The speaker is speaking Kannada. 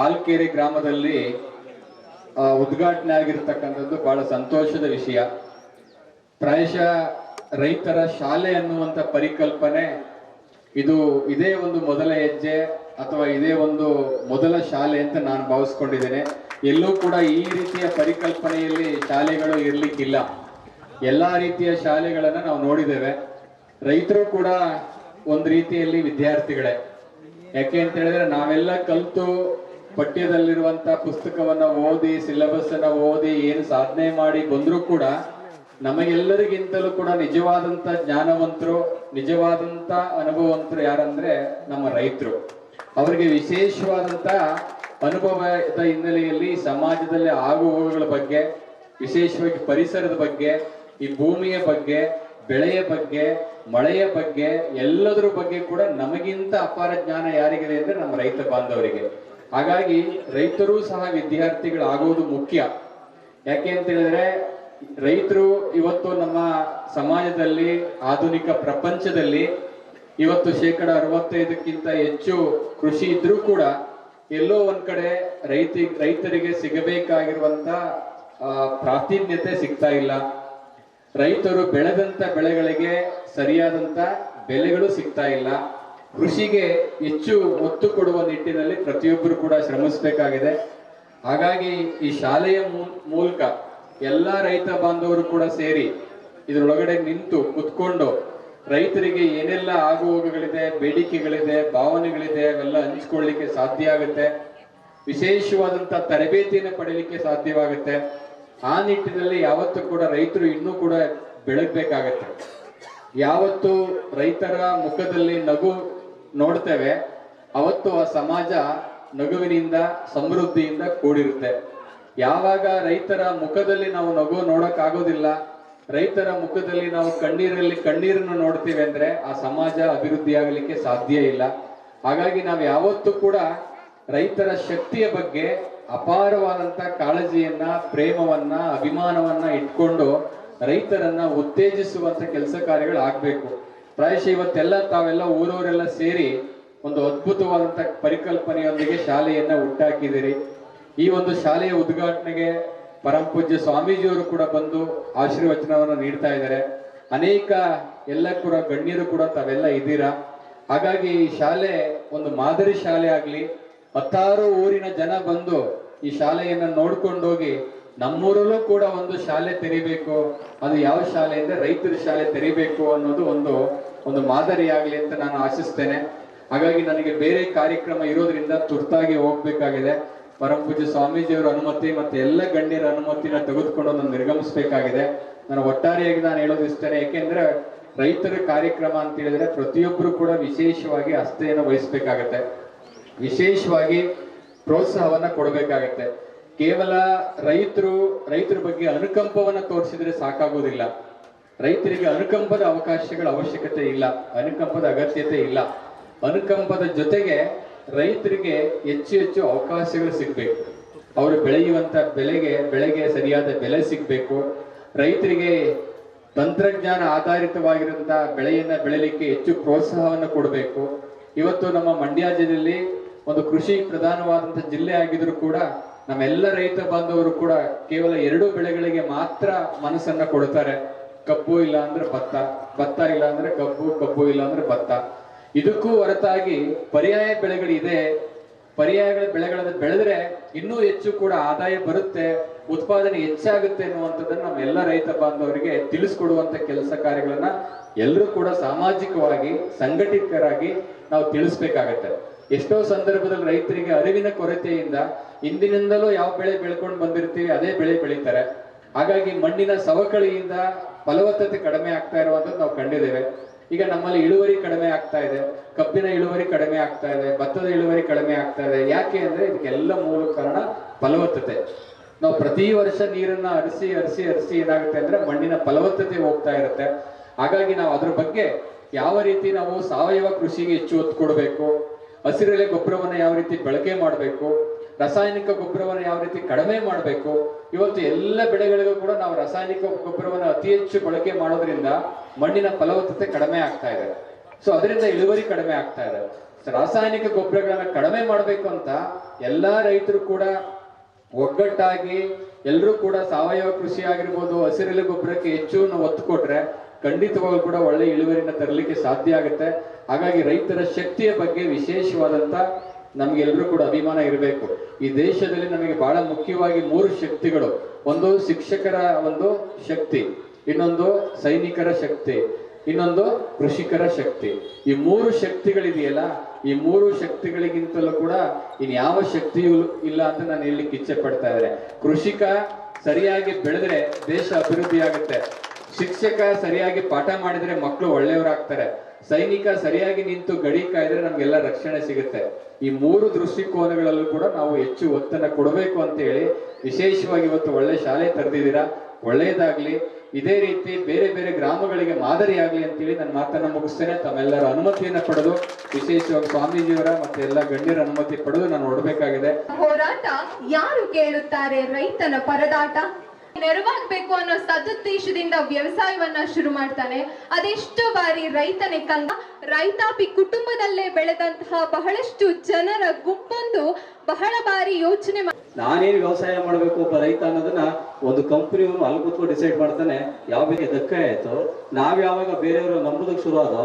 ಆಲ್ಕೆರೆ ಗ್ರಾಮದಲ್ಲಿ ಉದ್ಘಾಟನೆ ಆಗಿರ್ತಕ್ಕಂಥದ್ದು ಬಹಳ ಸಂತೋಷದ ವಿಷಯ. ಪ್ರಾಯಶಃ ರೈತರ ಶಾಲೆ ಅನ್ನುವಂಥ ಪರಿಕಲ್ಪನೆ ಇದೇ ಒಂದು ಮೊದಲ ಹೆಜ್ಜೆ ಅಥವಾ ಇದೇ ಒಂದು ಮೊದಲ ಶಾಲೆ ಅಂತ ನಾನು ಭಾವಿಸ್ಕೊಂಡಿದ್ದೇನೆ. ಎಲ್ಲೂ ಕೂಡ ಈ ರೀತಿಯ ಪರಿಕಲ್ಪನೆಯಲ್ಲಿ ಶಾಲೆಗಳು ಇರ್ಲಿಕ್ಕಿಲ್ಲ. ಎಲ್ಲಾ ರೀತಿಯ ಶಾಲೆಗಳನ್ನ ನಾವು ನೋಡಿದ್ದೇವೆ. ರೈತರು ಕೂಡ ಒಂದು ರೀತಿಯಲ್ಲಿ ವಿದ್ಯಾರ್ಥಿಗಳೇ. ಯಾಕೆ ಅಂತ ಹೇಳಿದ್ರೆ ನಾವೆಲ್ಲ ಕಲಿತು ಪಠ್ಯದಲ್ಲಿರುವಂತ ಪುಸ್ತಕವನ್ನ ಓದಿ ಸಿಲೆಬಸ್ ಅನ್ನ ಓದಿ ಏನು ಸಾಧನೆ ಮಾಡಿ ಬಂದರೂ ಕೂಡ ನಮಗೆಲ್ಲರಿಗಿಂತಲೂ ಕೂಡ ನಿಜವಾದಂತ ಜ್ಞಾನವಂತರು, ನಿಜವಾದಂತ ಅನುಭವವಂತರು ಯಾರಂದ್ರೆ ನಮ್ಮ ರೈತರು. ಅವರಿಗೆ ವಿಶೇಷವಾದಂತ ಅನುಭವದ ಹಿನ್ನೆಲೆಯಲ್ಲಿ ಸಮಾಜದಲ್ಲಿ ಆಗುಹೋಗುಗಳ ಬಗ್ಗೆ, ವಿಶೇಷವಾಗಿ ಪರಿಸರದ ಬಗ್ಗೆ, ಈ ಭೂಮಿಯ ಬಗ್ಗೆ, ಬೆಳೆಯ ಬಗ್ಗೆ, ಮಳೆಯ ಬಗ್ಗೆ, ಎಲ್ಲದರ ಬಗ್ಗೆ ಕೂಡ ನಮಗಿಂತ ಅಪಾರ ಜ್ಞಾನ ಯಾರಿಗಿದೆ ಅಂದ್ರೆ ನಮ್ಮ ರೈತ ಬಾಂಧವರಿಗೆ. ಹಾಗಾಗಿ ರೈತರು ಸಹ ವಿದ್ಯಾರ್ಥಿಗಳಾಗುವುದು ಮುಖ್ಯ. ಯಾಕೆ ಅಂತ ಹೇಳಿದ್ರೆ ರೈತರು ಇವತ್ತು ನಮ್ಮ ಸಮಾಜದಲ್ಲಿ, ಆಧುನಿಕ ಪ್ರಪಂಚದಲ್ಲಿ ಇವತ್ತು 65% ಹೆಚ್ಚು ಕೃಷಿ ಇದ್ರೂ ಕೂಡ ಎಲ್ಲೋ ಒಂದ್ ಕಡೆ ರೈತರಿಗೆ ಸಿಗಬೇಕಾಗಿರುವಂತ ಪ್ರಾಧಾನ್ಯತೆ ಸಿಗ್ತಾ ಇಲ್ಲ. ರೈತರು ಬೆಳೆದಂತ ಬೆಳೆಗಳಿಗೆ ಸರಿಯಾದಂತ ಬೆಲೆಗಳು ಸಿಗ್ತಾ ಇಲ್ಲ. ಕೃಷಿಗೆ ಹೆಚ್ಚು ಒತ್ತು ಕೊಡುವ ನಿಟ್ಟಿನಲ್ಲಿ ಪ್ರತಿಯೊಬ್ಬರು ಕೂಡ ಶ್ರಮಿಸಬೇಕಾಗಿದೆ. ಹಾಗಾಗಿ ಈ ಶಾಲೆಯ ಮೂಲಕ ಎಲ್ಲಾ ರೈತ ಬಾಂಧವರು ಕೂಡ ಸೇರಿ ಇದರೊಳಗಡೆ ನಿಂತು ಕುತ್ಕೊಂಡು ರೈತರಿಗೆ ಏನೆಲ್ಲ ಆಗುಹೋಗುಗಳಿದೆ, ಬೇಡಿಕೆಗಳಿದೆ, ಭಾವನೆಗಳಿದೆ, ಅವೆಲ್ಲ ಹಂಚ್ಕೊಳ್ಳಿಕ್ಕೆ ಸಾಧ್ಯ ಆಗುತ್ತೆ. ವಿಶೇಷವಾದಂತ ತರಬೇತಿಯನ್ನು ಪಡೀಲಿಕ್ಕೆ ಸಾಧ್ಯವಾಗುತ್ತೆ. ಆ ನಿಟ್ಟಿನಲ್ಲಿ ಯಾವತ್ತೂ ಕೂಡ ರೈತರು ಇನ್ನೂ ಕೂಡ ಬೆಳಗ್ಬೇಕಾಗತ್ತೆ. ಯಾವತ್ತು ರೈತರ ಮುಖದಲ್ಲಿ ನಗು ನೋಡ್ತೇವೆ ಅವತ್ತು ಆ ಸಮಾಜ ನಗುವಿನಿಂದ, ಸಮೃದ್ಧಿಯಿಂದ ಕೂಡಿರುತ್ತೆ. ಯಾವಾಗ ರೈತರ ಮುಖದಲ್ಲಿ ನಾವು ನಗು ನೋಡಕ್ ಆಗೋದಿಲ್ಲ, ರೈತರ ಮುಖದಲ್ಲಿ ನಾವು ಕಣ್ಣೀರನ್ನು ನೋಡ್ತೀವಿ ಅಂದ್ರೆ ಆ ಸಮಾಜ ಅಭಿವೃದ್ಧಿ ಆಗಲಿಕ್ಕೆ ಸಾಧ್ಯ ಇಲ್ಲ. ಹಾಗಾಗಿ ನಾವು ಯಾವತ್ತೂ ಕೂಡ ರೈತರ ಶಕ್ತಿಯ ಬಗ್ಗೆ ಅಪಾರವಾದಂತ ಕಾಳಜಿಯನ್ನ, ಪ್ರೇಮವನ್ನ, ಅಭಿಮಾನವನ್ನ ಇಟ್ಕೊಂಡು ರೈತರನ್ನ ಉತ್ತೇಜಿಸುವಂತ ಕೆಲಸ ಕಾರ್ಯಗಳು ಆಗ್ಬೇಕು. ಪ್ರಾಯಶಃ ಇವತ್ತೆಲ್ಲ ತಾವೆಲ್ಲ ಊರವರೆಲ್ಲ ಸೇರಿ ಒಂದು ಅದ್ಭುತವಾದಂತ ಪರಿಕಲ್ಪನೆಯೊಂದಿಗೆ ಶಾಲೆಯನ್ನ ಹುಟ್ಟಾಕಿದಿರಿ. ಈ ಒಂದು ಶಾಲೆಯ ಉದ್ಘಾಟನೆಗೆ ಪರಮ ಪೂಜ್ಯ ಸ್ವಾಮೀಜಿಯವರು ಕೂಡ ಬಂದು ಆಶೀರ್ವಚನವನ್ನು ನೀಡ್ತಾ ಇದ್ದಾರೆ. ಅನೇಕ ಎಲ್ಲ ಕೂಡ ಗಣ್ಯರು ಕೂಡ ತಾವೆಲ್ಲ ಇದ್ದೀರಾ. ಹಾಗಾಗಿ ಈ ಶಾಲೆ ಒಂದು ಮಾದರಿ ಶಾಲೆ ಆಗ್ಲಿ, 10 ಊರಿನ ಜನ ಬಂದು ಈ ಶಾಲೆಯನ್ನ ನೋಡ್ಕೊಂಡೋಗಿ ನಮ್ಮೂರಲ್ಲೂ ಕೂಡ ಒಂದು ಶಾಲೆ ತೆರಿಬೇಕು, ಅದು ಯಾವ ಶಾಲೆ ಅಂದ್ರೆ ರೈತರ ಶಾಲೆ ತೆರಿಬೇಕು ಅನ್ನೋದು ಒಂದು ಮಾದರಿಯಾಗ್ಲಿ ಅಂತ ನಾನು ಆಶಿಸ್ತೇನೆ. ಹಾಗಾಗಿ ನನಗೆ ಬೇರೆ ಕಾರ್ಯಕ್ರಮ ಇರೋದ್ರಿಂದ ತುರ್ತಾಗಿ ಹೋಗ್ಬೇಕಾಗಿದೆ. ಪರಮ ಪೂಜ್ಯ ಸ್ವಾಮೀಜಿಯವರ ಅನುಮತಿ ಮತ್ತೆ ಎಲ್ಲ ಗಣ್ಯರ ಅನುಮತಿನ ತೆಗೆದುಕೊಂಡು ನಾನು ನಿರ್ಗಮಿಸಬೇಕಾಗಿದೆ. ನಾನು ಒಟ್ಟಾರೆಯಾಗಿ ನಾನು ಹೇಳೋದು ಇಷ್ಟೇನೆ. ಯಾಕೆಂದ್ರೆ ರೈತರ ಕಾರ್ಯಕ್ರಮ ಅಂತ ಹೇಳಿದ್ರೆ ಪ್ರತಿಯೊಬ್ಬರು ಕೂಡ ವಿಶೇಷವಾಗಿ ಆಸ್ಥೆಯನ್ನು ವಹಿಸ್ಬೇಕಾಗತ್ತೆ, ವಿಶೇಷವಾಗಿ ಪ್ರೋತ್ಸಾಹವನ್ನ ಕೊಡಬೇಕಾಗತ್ತೆ. ಕೇವಲ ರೈತರ ಬಗ್ಗೆ ಅನುಕಂಪವನ್ನ ತೋರಿಸಿದ್ರೆ ಸಾಕಾಗೋದಿಲ್ಲ. ರೈತರಿಗೆ ಅನುಕಂಪದ ಅವಕಾಶಗಳ ಅವಶ್ಯಕತೆ ಇಲ್ಲ, ಅನುಕಂಪದ ಅಗತ್ಯತೆ ಇಲ್ಲ. ಅನುಕಂಪದ ಜೊತೆಗೆ ರೈತರಿಗೆ ಹೆಚ್ಚು ಅವಕಾಶಗಳು ಸಿಗ್ಬೇಕು. ಅವರು ಬೆಳೆಯುವಂತ ಬೆಳೆಗೆ ಸರಿಯಾದ ಬೆಲೆ ಸಿಗ್ಬೇಕು. ರೈತರಿಗೆ ತಂತ್ರಜ್ಞಾನ ಆಧಾರಿತವಾಗಿರುವಂತಹ ಬೆಳೆಯನ್ನ ಬೆಳೆಯಲಿಕ್ಕೆ ಹೆಚ್ಚು ಪ್ರೋತ್ಸಾಹವನ್ನು ಕೊಡಬೇಕು. ಇವತ್ತು ನಮ್ಮ ಮಂಡ್ಯ ಜಿಲ್ಲೆಯಲ್ಲಿ ಒಂದು ಕೃಷಿ ಪ್ರಧಾನವಾದಂತಹ ಜಿಲ್ಲೆ ಆಗಿದ್ರು ಕೂಡ ನಮ್ಮೆಲ್ಲ ರೈತ ಬಾಂಧವರು ಕೂಡ ಕೇವಲ 2 ಬೆಳೆಗಳಿಗೆ ಮಾತ್ರ ಮನಸ್ಸನ್ನ ಕೊಡ್ತಾರೆ. ಕಬ್ಬು ಇಲ್ಲ ಅಂದ್ರೆ ಭತ್ತ, ಭತ್ತ ಇಲ್ಲ ಅಂದ್ರೆ ಕಬ್ಬು, ಕಬ್ಬು ಇಲ್ಲ ಅಂದ್ರೆ ಭತ್ತ. ಇದಕ್ಕೂ ಹೊರತಾಗಿ ಪರ್ಯಾಯ ಬೆಳೆಗಳಿದೆ. ಪರ್ಯಾಯ ಬೆಳೆಗಳನ್ನ ಬೆಳೆದ್ರೆ ಇನ್ನೂ ಹೆಚ್ಚು ಕೂಡ ಆದಾಯ ಬರುತ್ತೆ, ಉತ್ಪಾದನೆ ಹೆಚ್ಚಾಗುತ್ತೆ ಅನ್ನುವಂಥದ್ದನ್ನ ನಮ್ಮೆಲ್ಲ ರೈತ ಬಾಂಧವರಿಗೆ ತಿಳಿಸ್ಕೊಡುವಂತ ಕೆಲಸ ಕಾರ್ಯಗಳನ್ನ ಎಲ್ಲರೂ ಕೂಡ ಸಾಮಾಜಿಕವಾಗಿ ಸಂಘಟಿತರಾಗಿ ನಾವು ತಿಳಿಸ್ಬೇಕಾಗತ್ತೆ. ಎಷ್ಟೋ ಸಂದರ್ಭದಲ್ಲಿ ರೈತರಿಗೆ ಅರಿವಿನ ಕೊರತೆಯಿಂದ ಇಂದಿನಿಂದಲೂ ಯಾವ ಬೆಳೆ ಬೆಳ್ಕೊಂಡು ಬಂದಿರ್ತೀವಿ ಅದೇ ಬೆಳೆ ಬೆಳೀತಾರೆ. ಹಾಗಾಗಿ ಮಣ್ಣಿನ ಸವಕಳಿಯಿಂದ ಫಲವತ್ತತೆ ಕಡಿಮೆ ಆಗ್ತಾ ಇರುವಂತದ್ದು ನಾವು ಕಂಡಿದ್ದೇವೆ. ಈಗ ನಮ್ಮಲ್ಲಿ ಇಳುವರಿ ಕಡಿಮೆ ಆಗ್ತಾ ಇದೆ, ಕಬ್ಬಿನ ಇಳುವರಿ ಕಡಿಮೆ ಆಗ್ತಾ ಇದೆ, ಭತ್ತದ ಇಳುವರಿ ಕಡಿಮೆ ಆಗ್ತಾ ಇದೆ. ಯಾಕೆ ಅಂದ್ರೆ ಇದಕ್ಕೆಲ್ಲ ಮೂಲ ಕಾರಣ ಫಲವತ್ತತೆ. ನಾವು ಪ್ರತಿ ವರ್ಷ ನೀರನ್ನ ಹರಿಸಿ ಏನಾಗುತ್ತೆ ಅಂದ್ರೆ ಮಣ್ಣಿನ ಫಲವತ್ತತೆ ಹೋಗ್ತಾ ಇರುತ್ತೆ. ಹಾಗಾಗಿ ನಾವು ಅದ್ರ ಬಗ್ಗೆ ಯಾವ ರೀತಿ ನಾವು ಸಾವಯವ ಕೃಷಿಗೆ ಹೆಚ್ಚು ಒತ್ತು ಕೊಡಬೇಕು, ಹಸಿರೆಲೆ ಗೊಬ್ಬರವನ್ನ ಯಾವ ರೀತಿ ಬಳಕೆ ಮಾಡಬೇಕು, ರಾಸಾಯನಿಕ ಗೊಬ್ಬರವನ್ನು ಯಾವ ರೀತಿ ಕಡಿಮೆ ಮಾಡಬೇಕು. ಇವತ್ತು ಎಲ್ಲ ಬೆಳೆಗಳಿಗೂ ಕೂಡ ನಾವು ರಾಸಾಯನಿಕ ಗೊಬ್ಬರವನ್ನು ಅತಿ ಹೆಚ್ಚು ಬಳಕೆ ಮಾಡೋದ್ರಿಂದ ಮಣ್ಣಿನ ಫಲವತ್ತತೆ ಕಡಿಮೆ ಆಗ್ತಾ ಇದೆ. ಸೊ ಅದರಿಂದ ಇಳುವರಿ ಕಡಿಮೆ ಆಗ್ತಾ ಇದೆ. ರಾಸಾಯನಿಕ ಗೊಬ್ಬರಗಳನ್ನ ಕಡಿಮೆ ಮಾಡಬೇಕು ಅಂತ ಎಲ್ಲಾ ರೈತರು ಕೂಡ ಒಗ್ಗಟ್ಟಾಗಿ ಎಲ್ಲರೂ ಕೂಡ ಸಾವಯವ ಕೃಷಿ ಆಗಿರ್ಬೋದು, ಹಸಿರೆಲೆ ಗೊಬ್ಬರಕ್ಕೆ ಹೆಚ್ಚು ನಾವು ಒತ್ತು ಕೊಟ್ರೆ ಖಂಡಿತವಾಗ್ಲೂ ಕೂಡ ಒಳ್ಳೆ ಇಳುವರಿನ ತರಲಿಕ್ಕೆ ಸಾಧ್ಯ ಆಗುತ್ತೆ. ಹಾಗಾಗಿ ರೈತರ ಶಕ್ತಿಯ ಬಗ್ಗೆ ವಿಶೇಷವಾದಂತ ನಮ್ಗೆಲ್ರೂ ಕೂಡ ಅಭಿಮಾನ ಇರಬೇಕು. ಈ ದೇಶದಲ್ಲಿ ನಮಗೆ ಬಹಳ ಮುಖ್ಯವಾಗಿ 3 ಶಕ್ತಿಗಳು. ಒಂದು ಶಿಕ್ಷಕರ ಒಂದು ಶಕ್ತಿ, ಇನ್ನೊಂದು ಸೈನಿಕರ ಶಕ್ತಿ, ಇನ್ನೊಂದು ಕೃಷಿಕರ ಶಕ್ತಿ. ಈ 3 ಶಕ್ತಿಗಳಿದೆಯಲ್ಲ, ಈ 3 ಶಕ್ತಿಗಳಿಗಿಂತಲೂ ಕೂಡ ಇನ್ಯಾವ ಶಕ್ತಿಯೂ ಇಲ್ಲ ಅಂತ ನಾನು ಹೇಳಲಿಕ್ಕೆ ಇಚ್ಛೆ ಪಡ್ತಾ ಇದ್ದಾರೆ. ಕೃಷಿಕ ಸರಿಯಾಗಿ ಬೆಳೆದ್ರೆ ದೇಶ ಅಭಿವೃದ್ಧಿ ಆಗುತ್ತೆ. ಶಿಕ್ಷಕ ಸರಿಯಾಗಿ ಪಾಠ ಮಾಡಿದ್ರೆ ಮಕ್ಕಳು ಒಳ್ಳೆಯವರಾಗ್ತಾರೆ. ಸೈನಿಕ ಸರಿಯಾಗಿ ನಿಂತು ಗಡಿ ಕಾಯ್ದ್ರೆ ನಮ್ಗೆಲ್ಲ ರಕ್ಷಣೆ ಸಿಗುತ್ತೆ. ಈ 3 ದೃಷ್ಟಿಕೋನಗಳಲ್ಲೂ ಕೂಡ ನಾವು ಹೆಚ್ಚು ಒತ್ತನ್ನ ಕೊಡಬೇಕು ಅಂತ ಹೇಳಿ ವಿಶೇಷವಾಗಿ ಇವತ್ತು ಒಳ್ಳೆ ಶಾಲೆ ತೆರೆದಿದ್ದೀರಾ. ಒಳ್ಳೆಯದಾಗ್ಲಿ. ಇದೇ ರೀತಿ ಬೇರೆ ಬೇರೆ ಗ್ರಾಮಗಳಿಗೆ ಮಾದರಿಯಾಗ್ಲಿ ಅಂತೇಳಿ ನನ್ನ ಮಾತನ್ನ ಮುಗಿಸ್ತೇನೆ. ತಮ್ಮೆಲ್ಲರ ಅನುಮತಿಯನ್ನ ಪಡೆದು, ವಿಶೇಷವಾಗಿ ಸ್ವಾಮೀಜಿಯವರ ಮತ್ತೆ ಎಲ್ಲ ಗಣ್ಯರ ಅನುಮತಿ ಪಡೆದು ನಾನು ಹೊರಡಬೇಕಾಗಿದೆ. ಹೋರಾಟ ಯಾರು ಕೇಳುತ್ತಾರೆ? ರೈತನ ಪರದಾಟ ನೆರವಾಗಬೇಕು ಅನ್ನೋ ಸದುದ್ದೇಶದಿಂದ ವ್ಯವಸಾಯವನ್ನ ಶುರು ಮಾಡ್ತಾನೆ. ಅದೆಷ್ಟು ಬಾರಿ ರೈತನೇ ಕಂದ. ರೈತಾಪಿ ಕುಟುಂಬದಲ್ಲೇ ಬೆಳೆದಂತಹ ಬಹಳಷ್ಟು ಜನರ ಗುಂಪೊಂದು ಬಹಳ ಬಾರಿ ಯೋಚನೆ ನಾನೇನು ವ್ಯವಸಾಯ ಮಾಡಬೇಕು ಒಬ್ಬ ರೈತ ಅನ್ನೋದನ್ನ ಒಂದು ಕಂಪನಿಯವರು ಅಲ್ಲಿ ಕೂತ್ಕೊಂಡು ಡಿಸೈಡ್ ಮಾಡ್ತಾನೆ. ಯಾವ ಧಕ್ಕೆ ಆಯ್ತು, ನಾವ್ ಯಾವಾಗ ಬೇರೆಯವರು ನಂಬೋದಕ್ಕೆ ಶುರು ಆದೋ